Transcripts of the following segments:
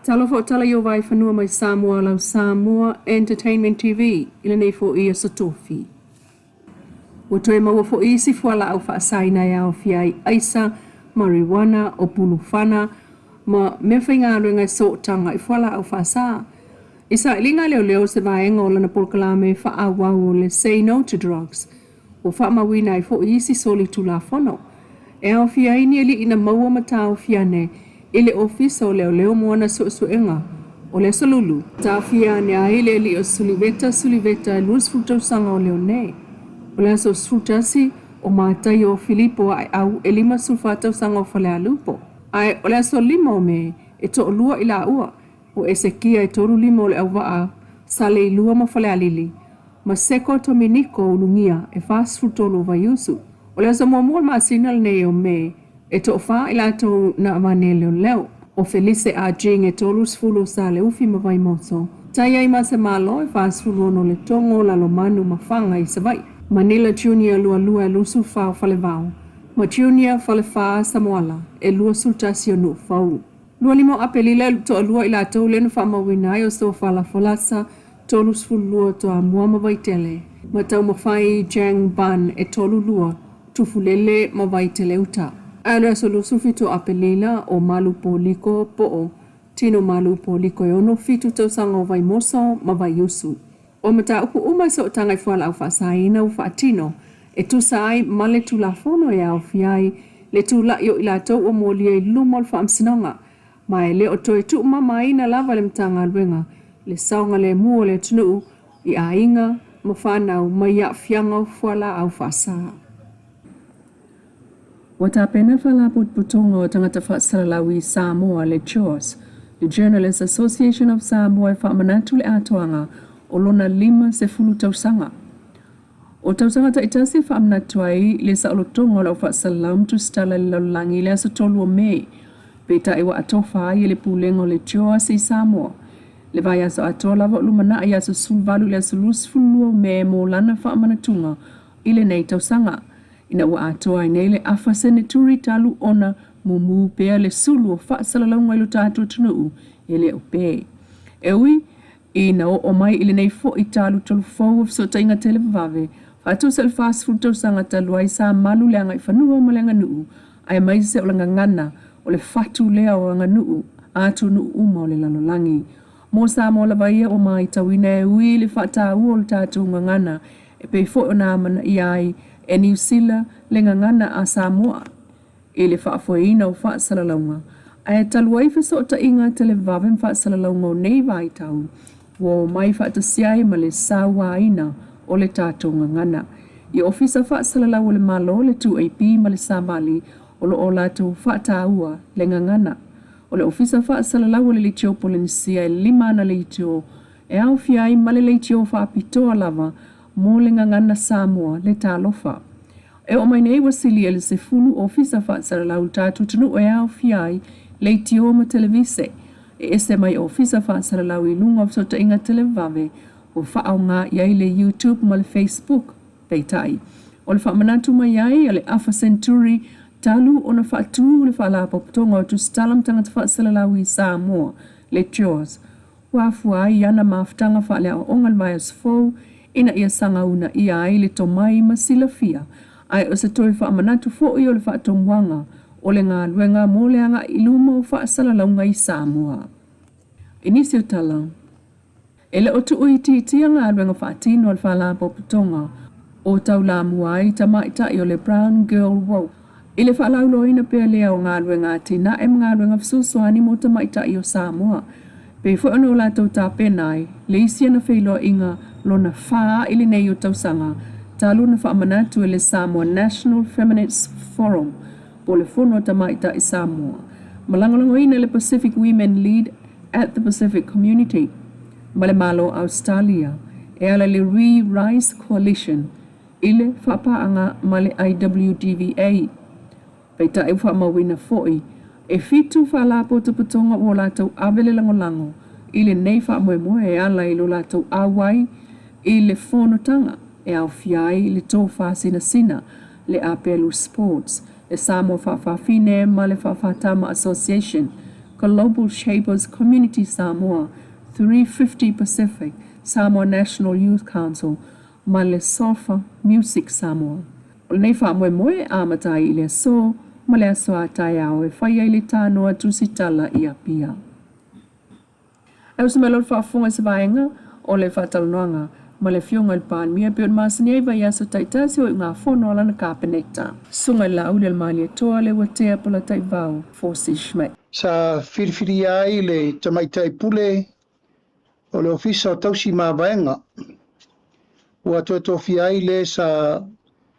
Tala fo tala yo Vaifanua mai Samoa lau Samoa Entertainment TV ila nei fo ia sotofi. Ua toe maua fo isi fuala au whaasaina ya o fiai aisa, marijuana o punufana, ma mea whainga ngai so tanga i fuala au whaasa. Isa ilinga leo se vaenga o lana polkalame whaawau le say no to drugs. O whaamawina i fo isi soli tula fono. E au fiai ni ili ina maua matao fiane ile ofisa o leo moana suenga o le solulu. Ta fiane a ile li o suliveta lus futau sanga o leo ne. O le aso sfutasi o mātai o Filipo ai au e lima sulfatau sanga o whale alupo. Ai o le aso lima o me e to lua ila ua. O Esekia e toru lima o le au waa sa Leilua ma whale alili. Ma seko to miniko o lungia e fast futolo vaiusu. O le aso mua ma sinal ne o me e to wha ila to na amane leo. O Felice a jing e toru sfulo sa le ufi ma vai moso. Tai ai ma se malo e fast fulo no le tongo la lo manu ma whanga i savai. Manila Junior lua lusu fao fale vau. Ma Junior fale faa Samoa e lua sultasi o nu fau. Lua limo apelila to lua ila tau lenu wha mawinai o so fala folasa tolu sfulua to a muama vaitele. Ma tau mawhai jang ban e tolu lua tufulele ma vaitele uta. Aile so lusu fito apelila o malu poliko po o tino malu poliko e ono fitu tau sanga o vai moso ma vai yusu. O mata uku umai so tangai fuala au whaasaina u whaatino e tu sai male tu la fono e au fiai le tu la yo ila tau o molia i lumol whaamsinonga. Mai le o toi tu mama ina lava le mtanga luenga le saunga le mua le tunu i a inga ma whanau mai a fianga u fuala au whaasaa. Wata pena whala putonga o tangata whaasaralawi Samoa le Chos, the Journalists Association of Samoa e whaamanatu le atoanga o lona lima se fulu tausanga. O tausanga ta itasi whaamanatu ai le sa olotonga o lau whaasalam tu stala le laulangi le asa tolu o mei. Peta iwa atofa ai le pulengo le Chos i Samoa. Le vai aso atoa lava lumana ai aso sulvalu le aso lusfulu o mei mo lana whaamanatunga ile nei tausanga. Ina ua atoa nei le afa seneturi talu ona mumu pea le sulu o whaasalaunga ilu tātua tunuu ele o pe. Ewi, ina o mai ile nei fo i talu tolu fau of so tainga televave, whatu sel fast food tau sanga talu ai sa malu leanga i whanua o malenga nuu, ai mai se o langa ngana o le fatu lea o anga nuu, atu nuu uma o le lalolangi. Mo sa mo la vaia o mai tawina e ui le whata ua o le tātua ngana, e pei fo o nā mana i ai, e New Zealand le ngangana a Samoa e le whaafoina o whaasalaunga. Ai taluai fiso o ta inga tele vavem whaasalaunga o nei vai tau. Wo mai whaatasiai ma le sawaina o le tātou ngangana. I ofisa whaasalalau le malo le 2AP ma le Samali o lo o lātou whaataua le ngangana. O le ofisa whaasalalau le litio polinisia e lima na litio e au fiai ma le litio whaapitoa lava mo le ngangana Samoa le talofa. E o mai nei wasili ele se fulu ofisa whaasalalau tātou tunu e au fiai le tio ma televise. E ese mai ofisa whaasalalau i lunga so ta inga televave o whaau ngā iai le YouTube ma le Facebook peitai. O le whaamanatu mai iai ale Alpha Centauri talu o na whaatu le whaalapo putonga o tu stalam tangata whaasalalau i Samoa le Jaws. Wafua i ana maftanga whaalea o ongal mai as fau ina ia sanga una ia ai le tomai ma silafia. Ai o se toi whaamanatu fo i o le whaatomwanga o le ngā luenga mo le anga iluma o whaasalaunga i Samoa. Inisio Tala. Ele o tu uiti tia ngā luenga whaatino al whaalapo putonga o tau la muai tamaita i o le Brown Girl Walk. Ile whaalaulo ina pia lea o ngā luenga tina e ngā luenga fsusuani mo tamaita i o Samoa. Pe fo ono la tau tā penai, le isia na whailo inga lona whaa ili nei o tausanga, talu na whaamanatu le Samoa National Feminist Forum, po le fono tamaita i Samoa. Malangolango ina le Pacific Women Lead at the Pacific Community, male malo Australia, e ala le Re-Rise Coalition, ile whapaanga male IWDVA. Peita e whaamawina foi, e fitu whaalapo tuputonga o lātou awele langolango, ile nei whaamoemoe e ala ilo lātou awai, i le whonotanga e au fiai le tō whāsina sina le Apelu Sports, le Samoa Whawhawhine ma le Whawhātama Association, Global Shapers Community Samoa, 350 Pacific, Samoa National Youth Council, ma le Sofa Music Samoa. O nei wha a matai I le so, ma le aso a tai au e whai ai le tāno atu si Tala I a pia. Au se melon whaafunga se vaenga, o le whatalanoanga, ma le fionga le pān mia peon māsani ai vai aso taitasi o ngā whono ala na kāpeneta. Sunga la ule le mali toa le watea pala tai vau, Forsi Schmidt. Sa whiriwhiri ai le tamaitai pule o le ofisa o tausi mā vaenga. Ua tofi ai le sa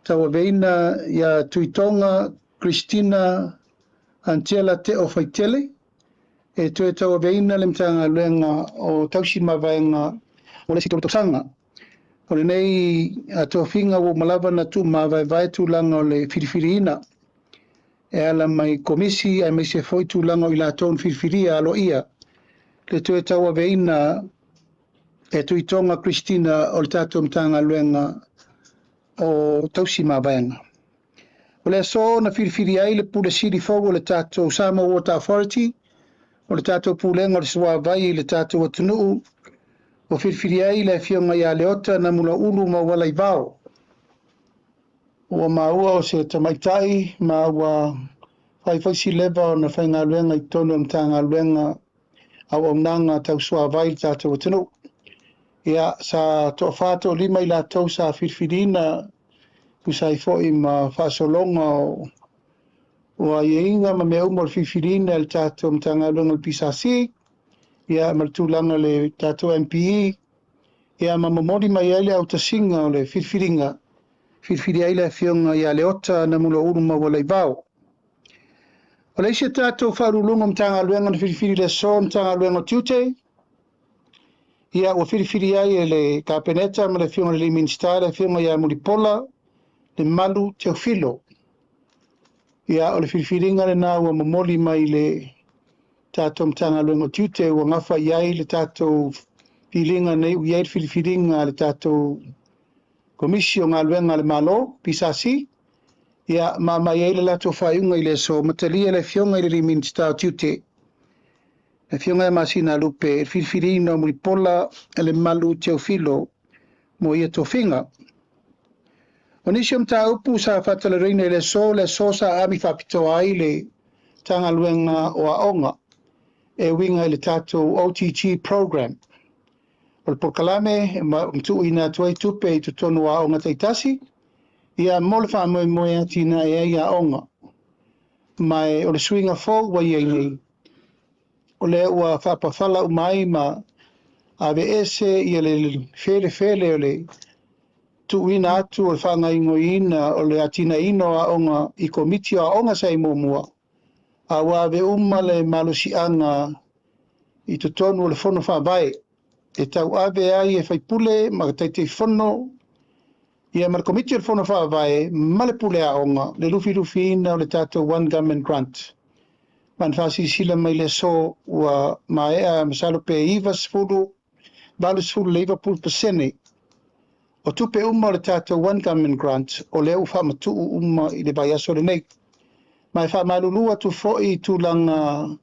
tawaveina ia Tuitonga, Christina, Antela te o Faitele. E tawaveina le mtanga luenga o tausi mā vaenga o le sitolotosanga. O le nei a tofinga o malava na tu mā vai tūlanga o le whiriwhiriina. E ala mai komisi ai mai se foi tūlanga I la tōn whiriwhiria alo ia. Le tawaveina e Tuitonga Christina o le tātou mtanga luenga o tausi mā vaenga. O le so na whiriwhiri ai le pule siri fogo le tātou Samoa Water Authority, o le tātou pulenga le swa vai le tātou atunuu, o whiriwhiri ai le fionga ia leota na mula ulu ma wala I vao. O maua o se tamaitai, ma ua whaifaisi lewa o na whainga luenga I tono mtanga luenga au nanga tau swa vai le tātou atunuu. Ia sa to fato lima I la tau sa whiriwhirina usai foi ma whaasolonga o inga ma mea umar whiriwhirina le tātou mtanga luenga le pisasi. Ia ma tūlanga le tātou MPE. Ia ma mamori mai ele au tasinga o le whiriwhiringa. Whiriwhiri ai le fionga ia leota na mula uru ma wala I vao. O le isi tātou whaurulunga mtanga luenga le whiriwhiri le so mtanga luenga tiute. Ia o whiriwhiri ai e le kāpeneta ma le fionga le minister le fionga ia Muripola le malu Teofilo. Ia o le whiriwhiringa le nā ua mamoli mai le tātou mtanga luenga tiute ua ngawha iai le tātou whiringa nei u iai whiriwhiringa le tātou komisio ngā luenga le malo, pisasi. Ia mai ai le lato whaiunga I le so matalia le fionga I le minister tiute. E fionga masina lupe e whiriwhirina o Muripola le malu Teofilo mo ia tofinga. O nisi mta upu sa whatalareina le so sa ami whapito ai le tanga luenga o aonga e winga le tātou OTG program. O le porkalame mtu ina tuai tupe I tutonu a aonga taitasi ia mole wha moe atina e ia aonga. Mai o le swinga fo wa ia nei. O le ua whapawhala umai ma ave ese ia le fele o le tuina atu o le whanga ingoina o le atina ino a onga I komiti a onga sa I momua. A wawe le malusianga I tutonu o le fono whabai. E tau ave ai e whaipule ma taitei fono ia ma le komiti o le fono whabai ma le pule a onga le lufi ina o le tātou one government grant. Man fasi sila mai le so ua maea masalo pe iwa sfuru, balu sfuru le iwa pul pasene. O tupe uma le tātou one government grant o leo whamatu uma I le baiaso le nei. Mai whamalulua tu foi tu langa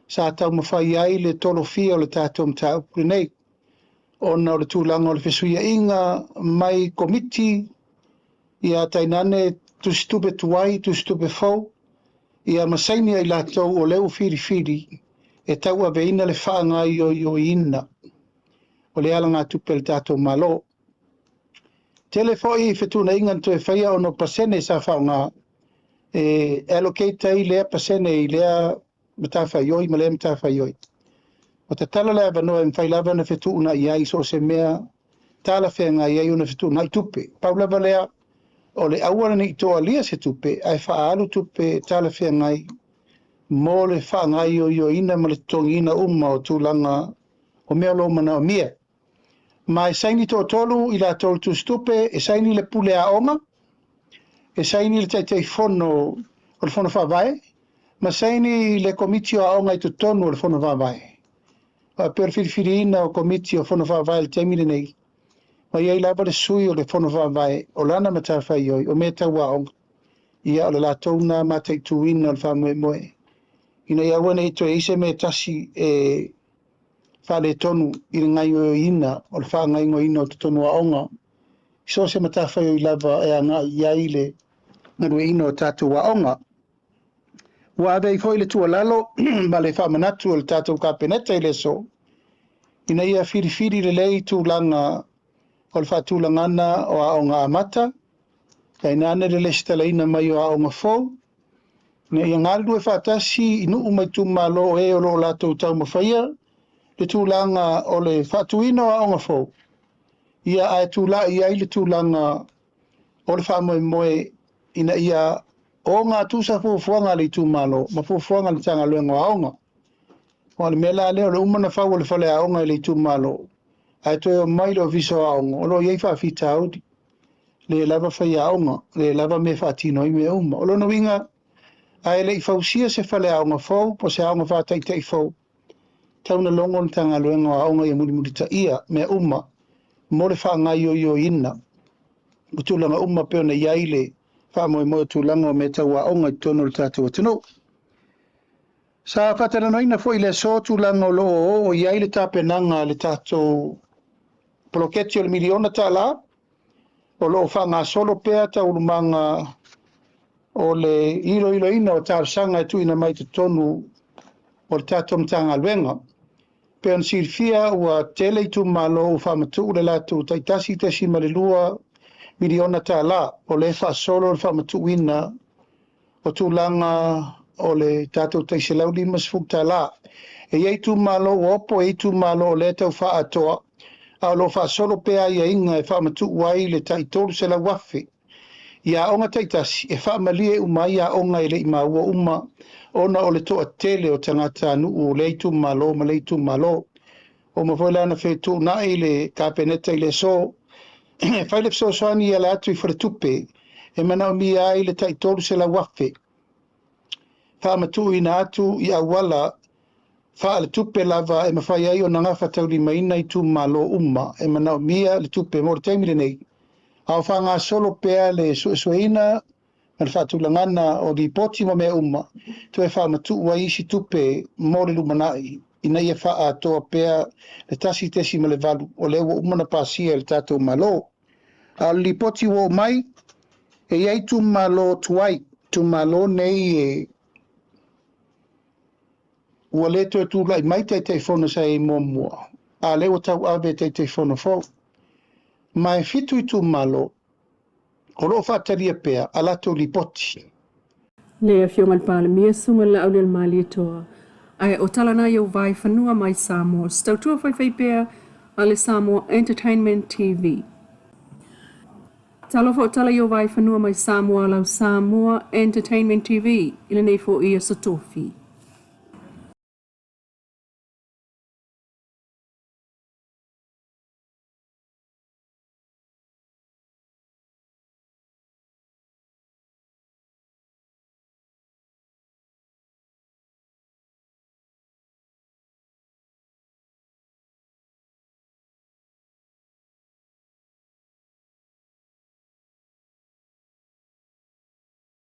sa tau mawhai ai le tolo fia o le tātou mta upu nei. Ona o le tūlanga o le fesuia inga mai komiti ia tainane tu stupe tuai, tu stupe fau. Ia masaini ai lātou o leo whiriwhiri e tau a veina le whaangai o ina. O le ala ngā tupe le tātou malo. Tele foi whetuna ingan to e whaia ono pasene sa whaunga. E allocate ai lea pasene I lea matawhaioi, ma lea matawhaioi. O te tala lea vanoa e mwhailawa na whetuna I ai so se mea tala whenga I ai una whetuna I tupe. Paulava lea o le awana ni toa lia se tupe, ai whaalu tupe tala whea ngai, mō le wha ngai o ina ma le tongina uma o tūlanga o mea lo mana o mia. Ma e saini tō tolu I la tolu tu stupe, e saini le pule a onga, e saini le taitei fono o le fono whawai, ma saini le komiti o a onga I tu tonu o le fono whawai. Pa per whiriwhirina o komiti o fono whawai le teimine nei. Ma iai lava le sui o le fono whawai o lana matawhaioi o mea tau aonga. Ia o le la tauna matai tuina o le whamoe moe. ina ia wana ito e ise me tasi e whale tonu i ngai o ina o le wha ngai ngo ina o te tonu a onga. So se matawhai o i lava e anga i aile ngarue ina o tātou a onga. Wa avei foi le tua lalo ma le wha manatu o le tātou ka peneta i le so. Ina ia whiri le lei tūlanga o le wha tūlangana o a onga amata. Kai nane le lestala ina mai o a onga fau. Ne ia ngaru e whatasi inu umai tūmalo e o lo lato tau mawhaia, le tūlanga o le whatuino a onga fau. Ia ai tūla ia i le tūlanga o le whamoe ina ia o ngā tūsa fuafuanga le tūmalo, ma fuafuanga le tanga luenga a onga. O le mela leo le umana whau o le whale a onga le tūmalo. Ai toi o mai lo viso a onga, o lo iei whawhita audi. Le lava whai a onga, le lava me whatino i me uma. O lo no winga, ai le i fausia se whale a onga fau, po se a onga whatai te i fau. Tauna longo le tanga luenga a onga i muri ta ia, me uma, mo le wha ngai o ina. Utulanga uma peo na iaile, wha moe tūlanga o me tau a onga i tono le tātou atino. Sa whatara noina fo i le so tūlanga o loo o iaile tāpenanga le tātou poloketi o le miliona Tala, o loo wha ngā solo pea tau lumanga o le ilo ina o tārsanga e tuina mai te tonu o le tātou mtanga luenga. Pea an sirfia ua tele i tu malo u whamatu le latu taitasi te si Leilua miliona Tala o le wha solo le whamatu ina o tūlanga o le tātou taise lau limas fuk Tala. E iei tu malo o opo e tu malo o le tau wha atoa a lo wha solo pea ia inga e whamatu wai le taitolu se la wafi. Ia onga taitasi e whaamalie umai a onga ele i maua uma ona o le toa tele o tangata nuu o leitu malo ma leitu malo. O mawhailana whetu na ele kapeneta i le so. Whailep so soani ia le atu i wharetupe e manau mi a ile taitolu se la wafe. Whaamatu ina atu i awala wha le tupe lava e mawhai ai o nanga whatauri maina i tu malo uma e manau mia le tupe mo le taimile nei. Au whanga solo pea le suesueina ma le whatulangana o di poti mo mea uma. Tu e whamatu wa isi tupe mo le lumanai. Ina ia wha atoa pea le tasi tesi ma le valu o le ua umana pasia le tatou malo. A li poti wo mai e iei tu malo tuai. Tu malo nei e ua leto e tu lai mai te teifona sa e mua mua. A lewa tau ave te teifona fau. Mai fitu i tu malo o loo whataria pea a lato li poti. Le fionga le pale mia sunga le au le mali toa. Ai o tala na iau Vaifanua mai Samoa. Stautua whai pea a le Samoa Entertainment TV. Tala fo tala iau Vaifanua mai Samoa lau Samoa Entertainment TV. Ile nei fo ia satofi.